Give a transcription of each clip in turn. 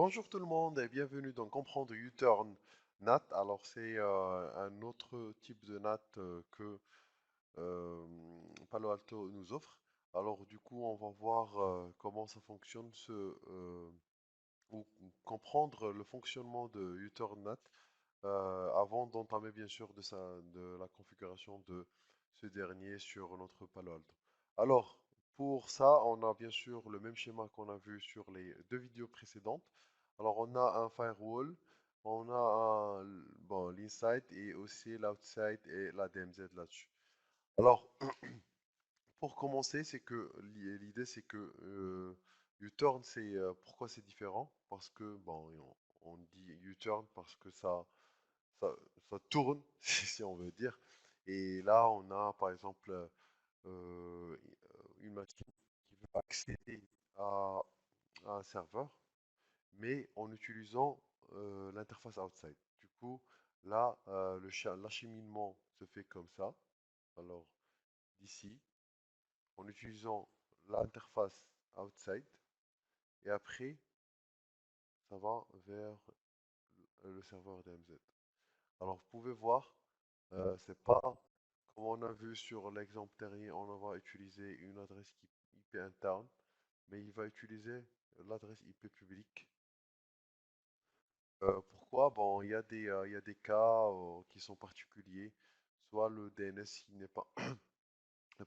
Bonjour tout le monde et bienvenue dans Comprendre U-Turn NAT. Alors c'est un autre type de NAT que euh, Palo Alto nous offre. Alors du coup on va voir comment ça fonctionne, ou comprendre le fonctionnement de U-Turn NAT avant d'entamer bien sûr de la configuration de ce dernier sur notre Palo Alto. Alors pour ça on a bien sûr le même schéma qu'on a vu sur les deux vidéos précédentes. Alors on a un firewall, on a bon, l'inside et aussi l'outside et la DMZ là-dessus. Alors pour commencer, c'est que l'idée c'est que U-turn c'est pourquoi c'est différent? Parce que bon on dit U-turn parce que ça, ça tourne, si on veut dire. Et là, on a par exemple une machine qui veut accéder à, à un serveur, mais en utilisant l'interface outside. Du coup, là, l'acheminement se fait comme ça. Alors, d'ici, en utilisant l'interface outside, et après, ça va vers le serveur DMZ. Alors, vous pouvez voir, c'est pas comme on a vu sur l'exemple dernier, on va utiliser une adresse IP interne, mais il va utiliser l'adresse IP publique. Pourquoi? Bon, il y a des cas qui sont particuliers. Soit le DNS il n'est pas,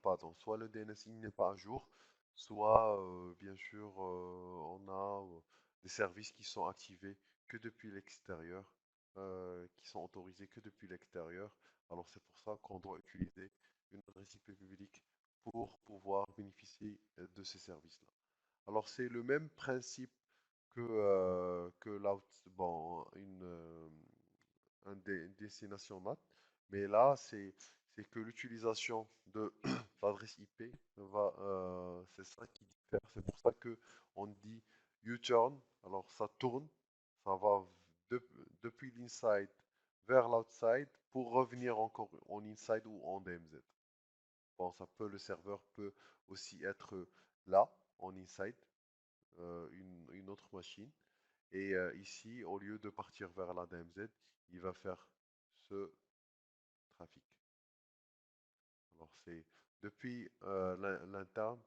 pardon, soit le DNS il n'est pas à jour, soit bien sûr on a des services qui sont activés que depuis l'extérieur, qui sont autorisés que depuis l'extérieur. Alors c'est pour ça qu'on doit utiliser une adresse IP publique pour pouvoir bénéficier de ces services-là. Alors c'est le même principe que bon, une destination NAT, mais là c'est que l'utilisation de l'adresse IP c'est ça qui diffère. C'est pour ça que on dit U-turn. Alors ça tourne, ça va de- depuis l'inside vers l'outside pour revenir encore en inside ou en DMZ. Bon, le serveur peut aussi être là en inside, une autre machine. Et ici, au lieu de partir vers la DMZ, il va faire ce trafic. Alors c'est depuis l'interne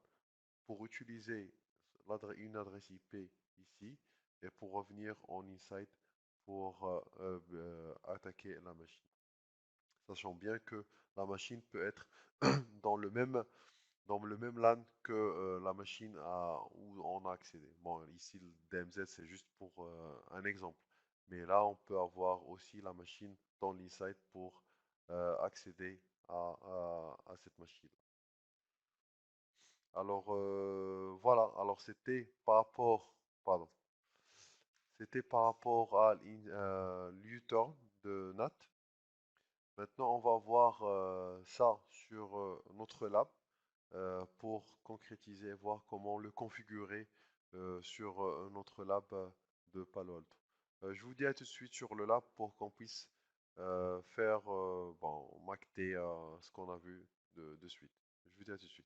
pour utiliser une adresse IP ici et pour revenir en inside pour attaquer la machine. Sachant bien que la machine peut être dans le même LAN que la machine où on a accédé. Bon, ici, le DMZ, c'est juste pour un exemple. Mais là, on peut avoir aussi la machine dans l'inside pour accéder à cette machine. Alors, voilà. Alors, pardon, c'était par rapport à l'U-turn de NAT. Maintenant, on va voir ça sur notre lab pour concrétiser, voir comment le configurer sur notre lab de Palo Alto. Je vous dis à tout de suite sur le lab pour qu'on puisse faire, bon, macter ce qu'on a vu de suite. Je vous dis à tout de suite.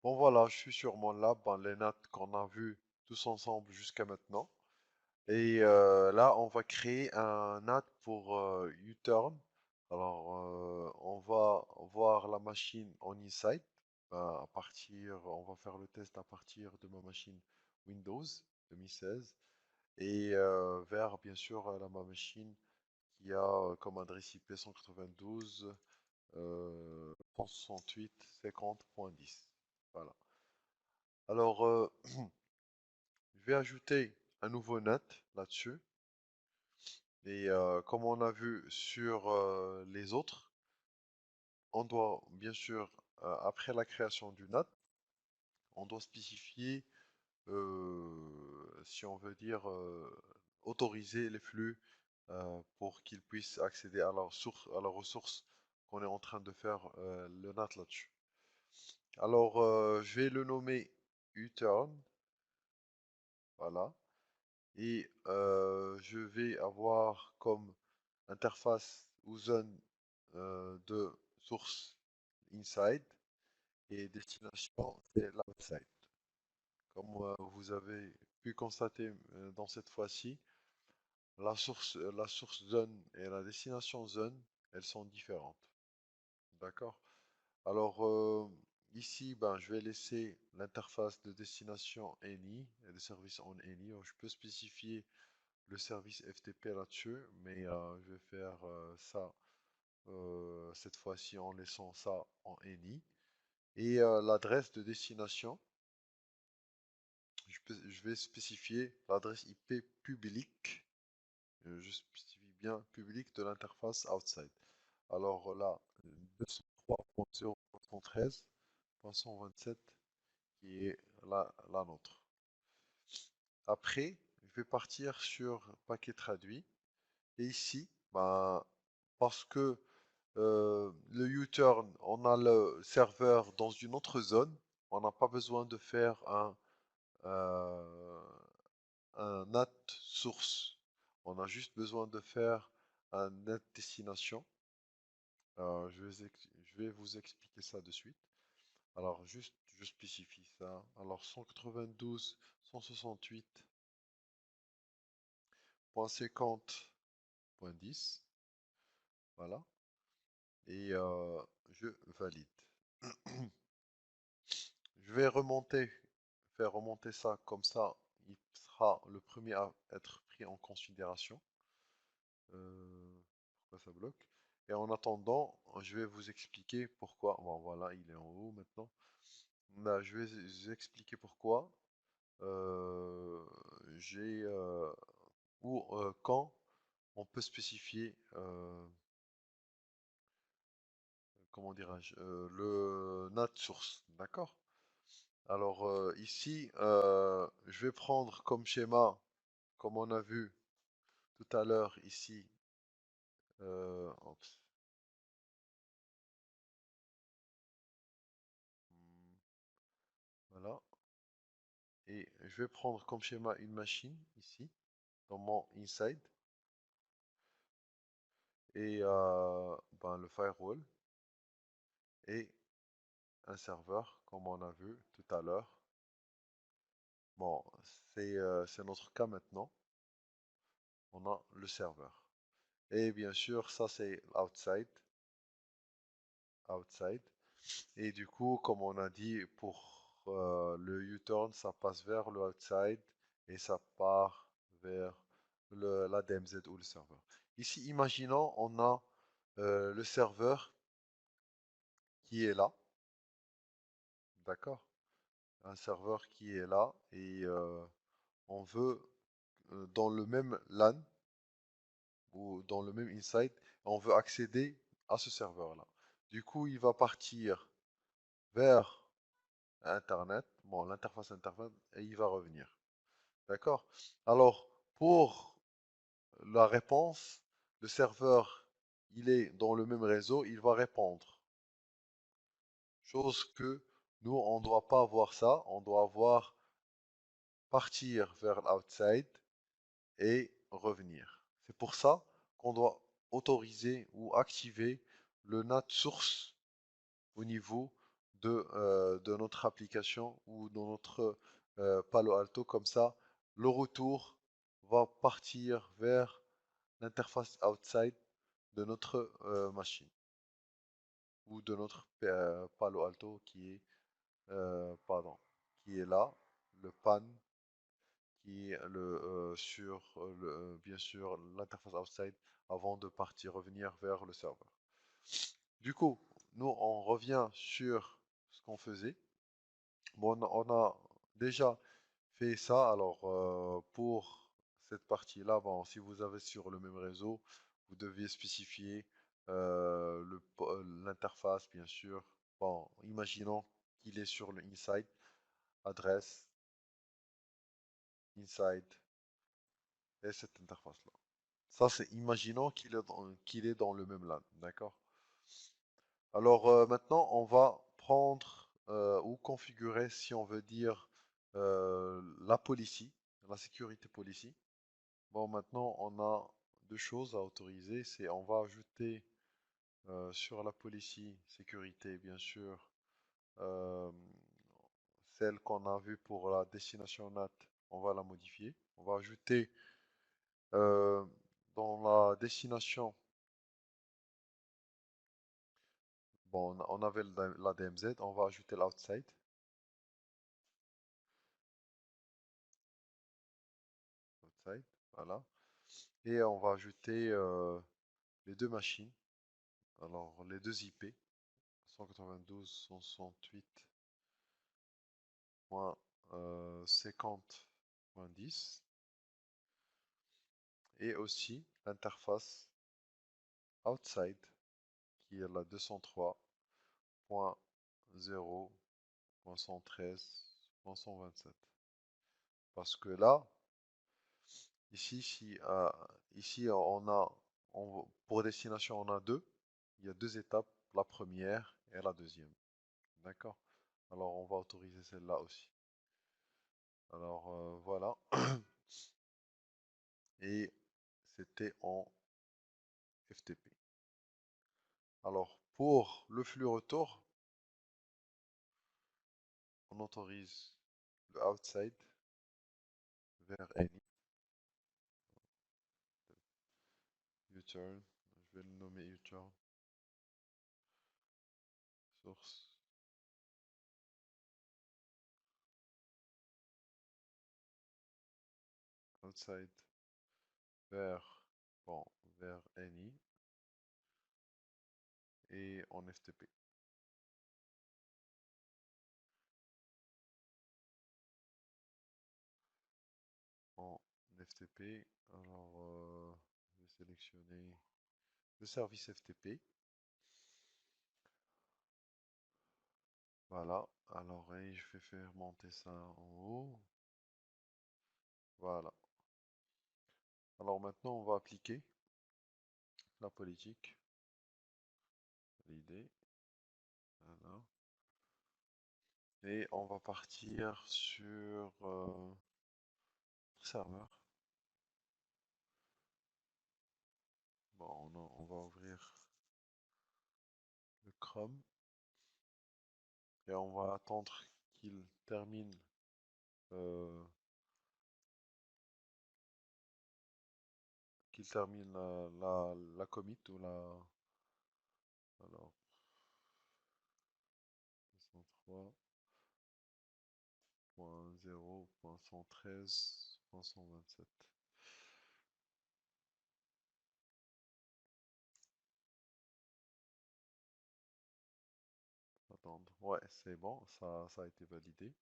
Bon voilà, je suis sur mon lab, ben, les notes qu'on a vues tous ensemble jusqu'à maintenant. Et là, on va créer un NAT pour U-turn. Alors, on va voir la machine en inside. On va faire le test à partir de ma machine Windows 2016 et vers bien sûr ma machine qui a comme adresse IP 192 168 50.10. Voilà. Alors, je vais ajouter un nouveau NAT là-dessus. Et comme on a vu sur les autres, on doit bien sûr, après la création du NAT, on doit spécifier, si on veut dire, autoriser les flux pour qu'ils puissent accéder à la ressource qu'on est en train de faire le NAT là-dessus. Alors, je vais le nommer U-turn, voilà, et je vais avoir comme interface ou zone de source inside et destination c'est l'outside. Comme vous avez pu constater dans cette fois-ci, la source zone et la destination zone, elles sont différentes. D'accord? Alors ici, ben, je vais laisser l'interface de destination ANY et de service en ANY. Je peux spécifier le service FTP là-dessus, mais je vais faire ça cette fois-ci en laissant ça en ANY. Et l'adresse de destination, je vais spécifier l'adresse IP publique. Je spécifie bien public de l'interface outside. Alors là, 203.0.13.127 qui est la nôtre. Après, je vais partir sur paquet traduit. Et ici, ben, parce que le U-turn, on a le serveur dans une autre zone, on n'a pas besoin de faire euh, un NAT source. On a juste besoin de faire un NAT destination. Je vais vous expliquer ça de suite. Alors, juste, je spécifie ça. Alors, 192.168.50.10. Voilà. Et je valide. Je vais faire remonter ça comme ça. Il sera le premier à être pris en considération. Pourquoi ça bloque? Et en attendant, je vais vous expliquer pourquoi. Bon, voilà, il est en haut maintenant. Là, je vais vous expliquer pourquoi euh, j'ai ou quand on peut spécifier, comment dirais-je, le NAT source. D'accord? Alors ici, je vais prendre comme schéma, comme on a vu tout à l'heure ici, oups, voilà, et je vais prendre comme schéma une machine ici, dans mon inside, et ben, le firewall, et un serveur, comme on a vu tout à l'heure. Bon, c'est notre cas maintenant, on a le serveur. Et bien sûr, ça c'est outside, outside. Et du coup, comme on a dit, pour le U-turn, ça passe vers le outside et ça part vers la DMZ ou le serveur. Ici, imaginons, on a le serveur qui est là, d'accord? Un serveur qui est là et on veut, dans le même LAN ou dans le même inside, on veut accéder à ce serveur-là. Du coup, il va partir vers Internet, bon, l'interface Internet, et il va revenir. D'accord? Alors, pour la réponse, le serveur, il est dans le même réseau, il va répondre. Chose que nous, on ne doit pas avoir ça, on doit avoir partir vers l'outside et revenir. C'est pour ça qu'on doit autoriser ou activer le NAT source au niveau de notre application ou de notre Palo Alto. Comme ça, le retour va partir vers l'interface outside de notre machine ou de notre Palo Alto pardon, qui est là, le PAN qui est sur bien sûr l'interface outside avant de partir revenir vers le serveur. Du coup, nous on revient sur ce qu'on faisait. Bon, on a déjà fait ça. Alors, pour cette partie-là, bon, si vous avez sur le même réseau, vous deviez spécifier l'interface, bien sûr. Bon, imaginons qu'il est sur le inside, adresse, inside, et cette interface-là. Ça, c'est imaginons qu'il est dans le même LAN, d'accord? Alors maintenant, on va prendre ou configurer, si on veut dire, la policy, la sécurité policy. Bon, maintenant, on a deux choses à autoriser. C'est on va ajouter sur la policy sécurité, bien sûr, euh, celle qu'on a vue pour la destination NAT, on va la modifier. On va ajouter euh, dans la destination, bon, on avait la DMZ, on va ajouter l'outside. Outside, voilà. Et on va ajouter les deux machines. Alors, les deux IP, 192.168.50.10 et aussi l'interface outside qui est la 203.0.113.127. Parce que là, ici, ici pour destination, on a deux. Il y a deux étapes, la première et la deuxième. D'accord? Alors, on va autoriser celle-là aussi. Alors, voilà. Et c'était en FTP. Alors, pour le flux retour, on autorise le outside vers any U-turn. Je vais le nommer U-turn. Source outside vers, bon, vers any et en FTP. En FTP, alors je vais sélectionner le service FTP. Voilà, alors et je vais faire monter ça en haut. Voilà. Alors maintenant, on va appliquer la politique, l'idée. Voilà. Et on va partir sur serveur. Bon, on va ouvrir le Chrome et on va attendre qu'il termine euh, la commit ou la alors 203.0.113.127. Attendre. Ouais, c'est bon, ça a été validé.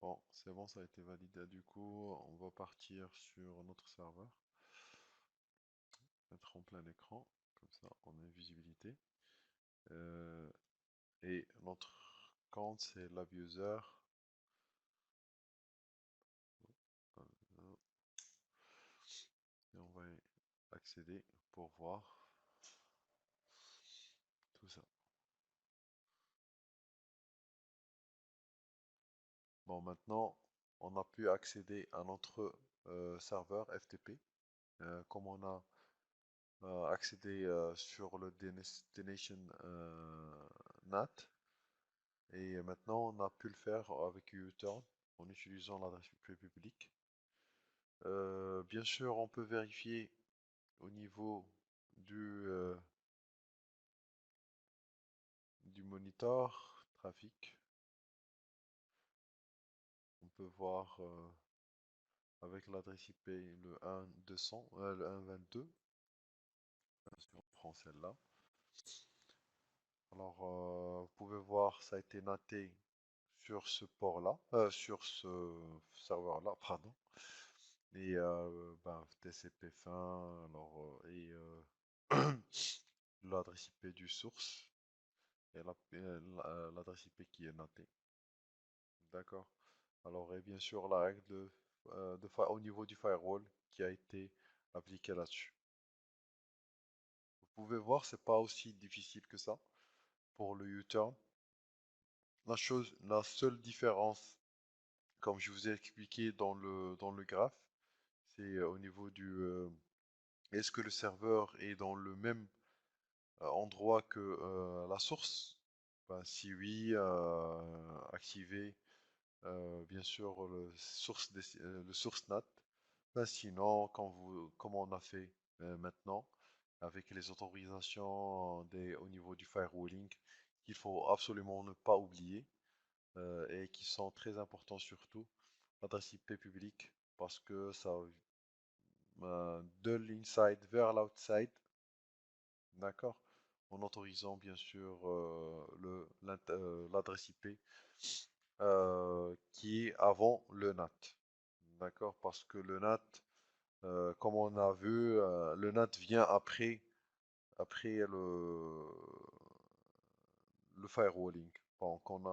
Bon, c'est bon, ça a été validé. Du coup, on va partir sur notre serveur. Mettre en plein écran, comme ça on a une visibilité. Euh, et notre compte c'est l'abuser. Et on va y accéder pour voir tout ça. Bon, maintenant on a pu accéder à notre serveur FTP. Comme on a accédé sur le Destination NAT, et maintenant on a pu le faire avec uTurn en utilisant l'adresse IP publique. Bien sûr, on peut vérifier au niveau du du monitor trafic. On peut voir avec l'adresse IP le 1.200, le 1.22. Si on prend celle-là. Alors, vous pouvez voir, ça a été naté sur ce port-là, sur ce serveur-là, pardon. Et ben, TCP fin, alors, et l'adresse IP du source et l'adresse IP qui est notée. D'accord. Alors, et bien sûr, la règle au niveau du firewall qui a été appliquée là-dessus. Vous pouvez voir, c'est pas aussi difficile que ça pour le U-turn. La seule différence, comme je vous ai expliqué dans le graphe, c'est au niveau est-ce que le serveur est dans le même endroit que la source? Ben, si oui, activez bien sûr le source NAT. Ben, sinon, comme on a fait maintenant, avec les autorisations au niveau du firewalling, qu'il faut absolument ne pas oublier et qui sont très importants surtout, l'adresse IP publique, parce que ça de l'inside vers l'outside, d'accord, en autorisant bien sûr l'adresse IP qui est avant le NAT, d'accord, parce que le NAT, comme on a vu, le NAT vient après le firewalling. Bon, comme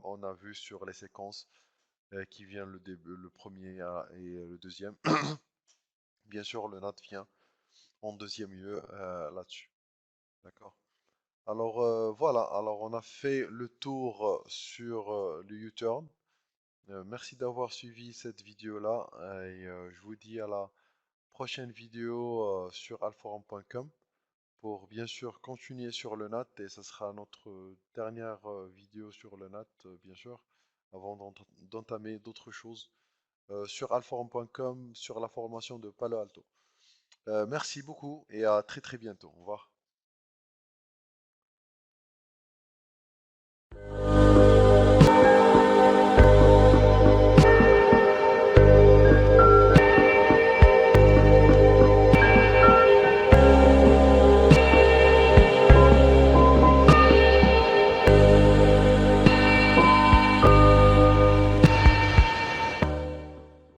on a vu sur les séquences qui vient le premier et le deuxième. Bien sûr, le NAT vient en deuxième lieu là-dessus. D'accord. Alors voilà, alors on a fait le tour sur le U-turn. Merci d'avoir suivi cette vidéo-là et je vous dis à la prochaine vidéo sur alforum.com pour bien sûr continuer sur le NAT et ce sera notre dernière vidéo sur le NAT bien sûr avant d'entamer d'autres choses sur alforum.com sur la formation de Palo Alto. Merci beaucoup et à très très bientôt. Au revoir.